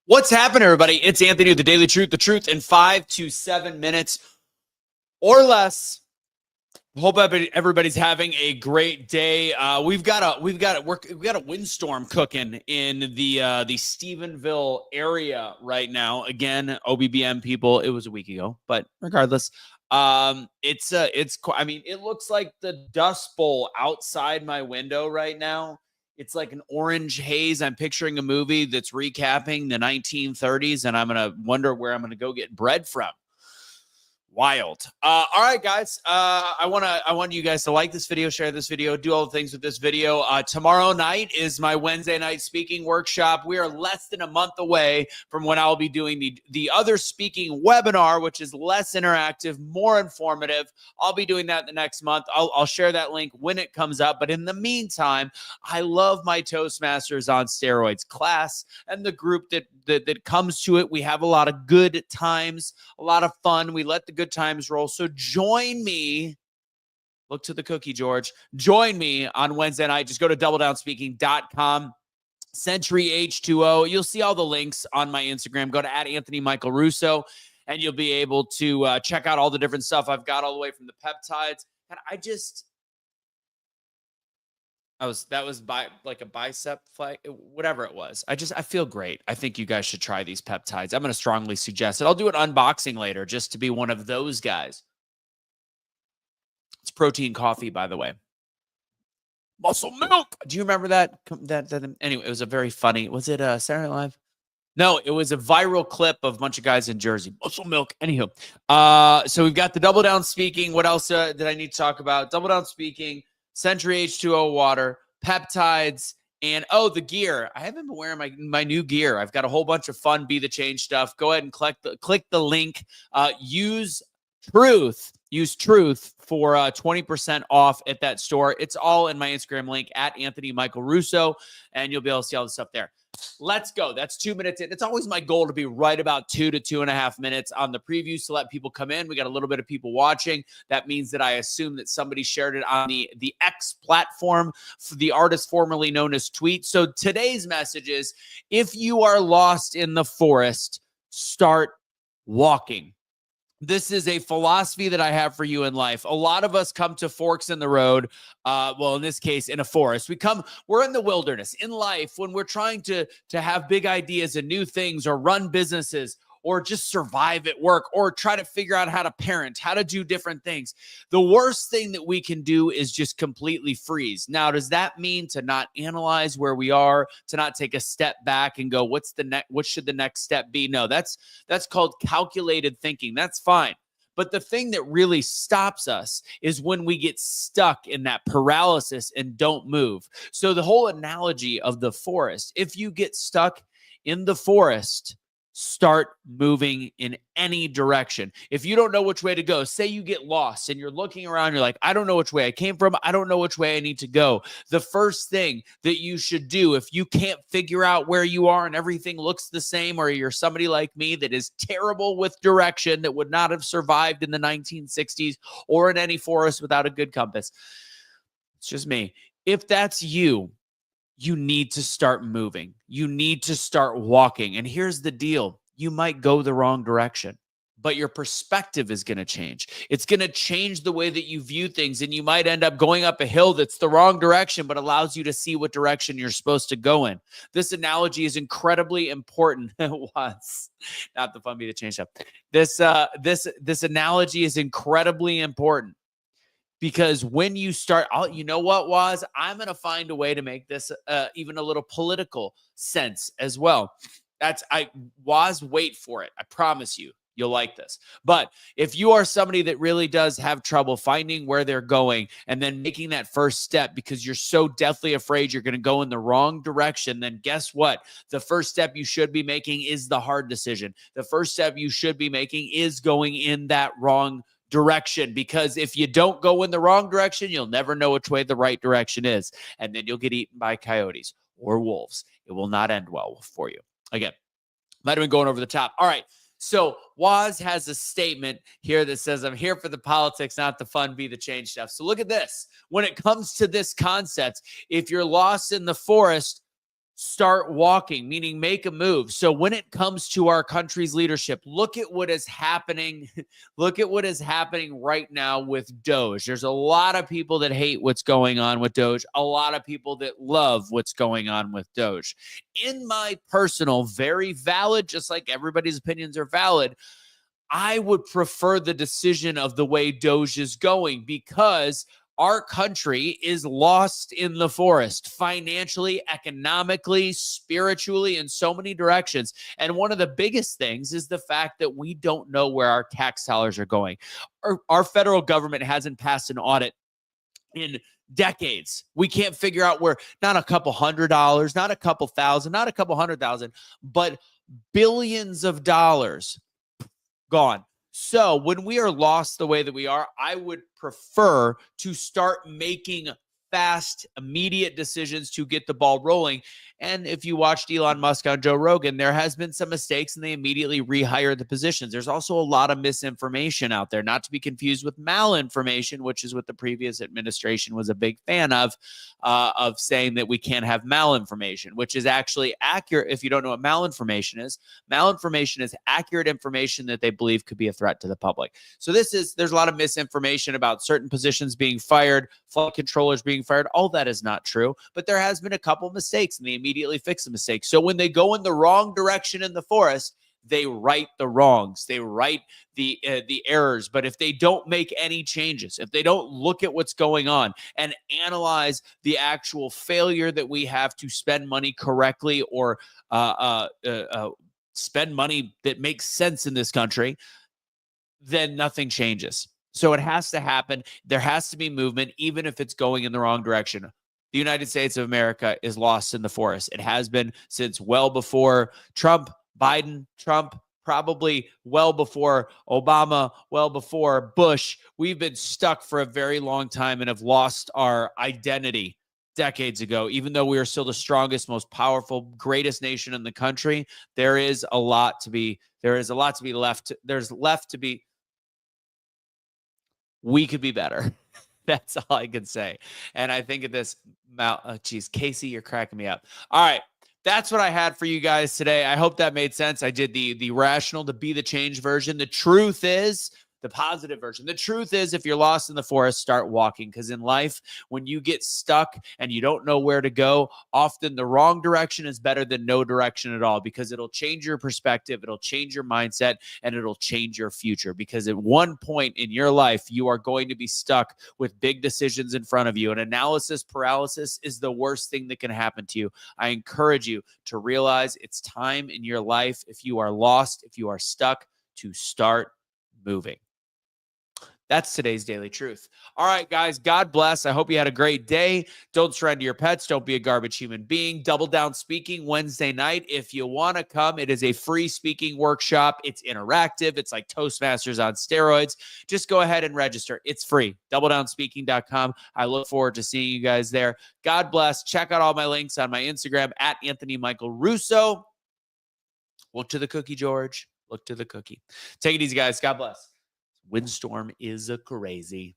What's happening, everybody? It's Anthony with the Daily Truth. The truth in 5 to 7 minutes or less. Hope everybody's having a great day. We've got a windstorm cooking in the Stephenville area right now. Again, OBBM people. It was a week ago, but regardless, it looks like the Dust Bowl outside my window right now. It's like an orange haze. I'm picturing a movie that's recapping the 1930s, and I'm gonna wonder where I'm gonna go get bread from. Wild. All right, guys. I want you guys to like this video, share this video, do all the things with this video. Tomorrow night is my Wednesday night speaking workshop. We are less than a month away from when I'll be doing the other speaking webinar, which is less interactive, more informative. I'll be doing that the next month. I'll share that link when it comes up. But in the meantime, I love my Toastmasters on Steroids class and the group that comes to it. We have a lot of good times, a lot of fun. We let the good times roll. So join me. Look to the cookie, George. Join me on Wednesday night. Just go to doubledownspeaking.com. Century H2O. You'll see all the links on my Instagram. Go to @AnthonyMichaelRusso, and you'll be able to check out all the different stuff I've got all the way from the peptides. And that was by like a bicep fight, whatever it was. I feel great. I think you guys should try these peptides. I'm going to strongly suggest it. I'll do an unboxing later just to be one of those guys. It's protein coffee, by the way. Muscle milk. Do you remember that? Anyway, it was a very funny. Was it Saturday Night Live? No, it was a viral clip of a bunch of guys in Jersey. Muscle milk. Anywho, so we've got the Double Down Speaking. What else did I need to talk about? Double Down Speaking. Century H2O water, peptides, and the gear. I haven't been wearing my new gear. I've got a whole bunch of fun Be the Change stuff. Go ahead and click the link. Use truth for 20% off at that store. It's all in my Instagram link @AnthonyMichaelRusso, and you'll be able to see all the stuff there. Let's go. That's 2 minutes in. It's always my goal to be right about 2 to 2.5 minutes on the previews to let people come in. We got a little bit of people watching. That means that I assume that somebody shared it on the X platform, for the artist formerly known as Tweet. So today's message is, if you are lost in the forest, start walking. This is a philosophy that I have for you in life. A lot of us come to forks in the road. In this case, in a forest. We're in the wilderness. In life, when we're trying to have big ideas and new things, or run businesses, or just survive at work, or try to figure out how to parent, how to do different things, the worst thing that we can do is just completely freeze. Now, does that mean to not analyze where we are, to not take a step back and go, what should the next step be? No, that's called calculated thinking. That's fine. But the thing that really stops us is when we get stuck in that paralysis and don't move. So the whole analogy of the forest, if you get stuck in the forest, start moving in any direction. If you don't know which way to go, say you get lost and you're looking around, you're like, I don't know which way I came from. I don't know which way I need to go. The first thing that you should do, if you can't figure out where you are and everything looks the same, or you're somebody like me that is terrible with direction, that would not have survived in the 1960s or in any forest without a good compass. It's just me. If that's you, you need to start moving. You need to start walking. And here's the deal. You might go the wrong direction, but your perspective is going to change. It's going to change the way that you view things. And you might end up going up a hill that's the wrong direction, but allows you to see what direction you're supposed to go in. This analogy is incredibly important. It was not the fun Be the Change stuff. This analogy is incredibly important. Because when you start, you know what, Waz? I'm going to find a way to make this even a little political sense as well. Waz, wait for it. I promise you, you'll like this. But if you are somebody that really does have trouble finding where they're going and then making that first step because you're so deathly afraid you're going to go in the wrong direction, then guess what? The first step you should be making is the hard decision. The first step you should be making is going in that wrong direction, because if you don't go in the wrong direction, you'll never know which way the right direction is. And then you'll get eaten by coyotes or wolves. It will not end well for you. Again, might have been going over the top. All right. So Waz has a statement here that says, I'm here for the politics, not the fun, be the change stuff. So look at this. When it comes to this concept, if you're lost in the forest, start walking, meaning make a move. So when it comes to our country's leadership, look at what is happening. Look at what is happening right now with Doge. There's a lot of people that hate what's going on with Doge, a lot of people that love what's going on with Doge. In my personal, very valid, just like everybody's opinions are valid, I would prefer the decision of the way Doge is going, because our country is lost in the forest financially, economically, spiritually, in so many directions. And one of the biggest things is the fact that we don't know where our tax dollars are going. Our federal government hasn't passed an audit in decades. We can't figure out where, not a couple $100, not a couple thousand, not a couple $100,000, but billions of dollars gone. So when we are lost the way that we are, I would prefer to start making fast, immediate decisions to get the ball rolling. And if you watched Elon Musk on Joe Rogan, there has been some mistakes and they immediately rehired the positions. There's also a lot of misinformation out there, not to be confused with malinformation, which is what the previous administration was a big fan of saying that we can't have malinformation, which is actually accurate. If you don't know what malinformation is accurate information that they believe could be a threat to the public. So there's a lot of misinformation about certain positions being fired, flight controllers being fired. All that is not true, but there has been a couple mistakes and they immediately fix the mistakes. So when they go in the wrong direction in the forest, they right the wrongs, they right the errors. But if they don't make any changes, if they don't look at what's going on and analyze the actual failure that we have to spend money correctly or spend money that makes sense in this country, then nothing changes. So it has to happen. There has to be movement, even if it's going in the wrong direction. The United States of America is lost in the forest. It has been since well before Trump, Biden, Trump, probably well before Obama, well before Bush. We've been stuck for a very long time and have lost our identity decades ago. Even though we are still the strongest, most powerful, greatest nation in the country, there is a lot to be left. There's left to be. We could be better. That's all I can say. And I think of this, Casey, you're cracking me up. All right. That's what I had for you guys today. I hope that made sense. I did the rational, to be the change version. The truth is, the positive version. The truth is, if you're lost in the forest, start walking. Because in life, when you get stuck and you don't know where to go, often the wrong direction is better than no direction at all, because it'll change your perspective, it'll change your mindset, and it'll change your future. Because at one point in your life, you are going to be stuck with big decisions in front of you. And analysis paralysis is the worst thing that can happen to you. I encourage you to realize it's time in your life, if you are lost, if you are stuck, to start moving. That's today's Daily Truth. All right, guys, God bless. I hope you had a great day. Don't surrender your pets. Don't be a garbage human being. Double Down Speaking Wednesday night. If you want to come, it is a free speaking workshop. It's interactive. It's like Toastmasters on steroids. Just go ahead and register. It's free. doubledownspeaking.com. I look forward to seeing you guys there. God bless. Check out all my links on my Instagram at Anthony Michael Russo. Look to the cookie, George. Look to the cookie. Take it easy, guys. God bless. Windstorm is a crazy.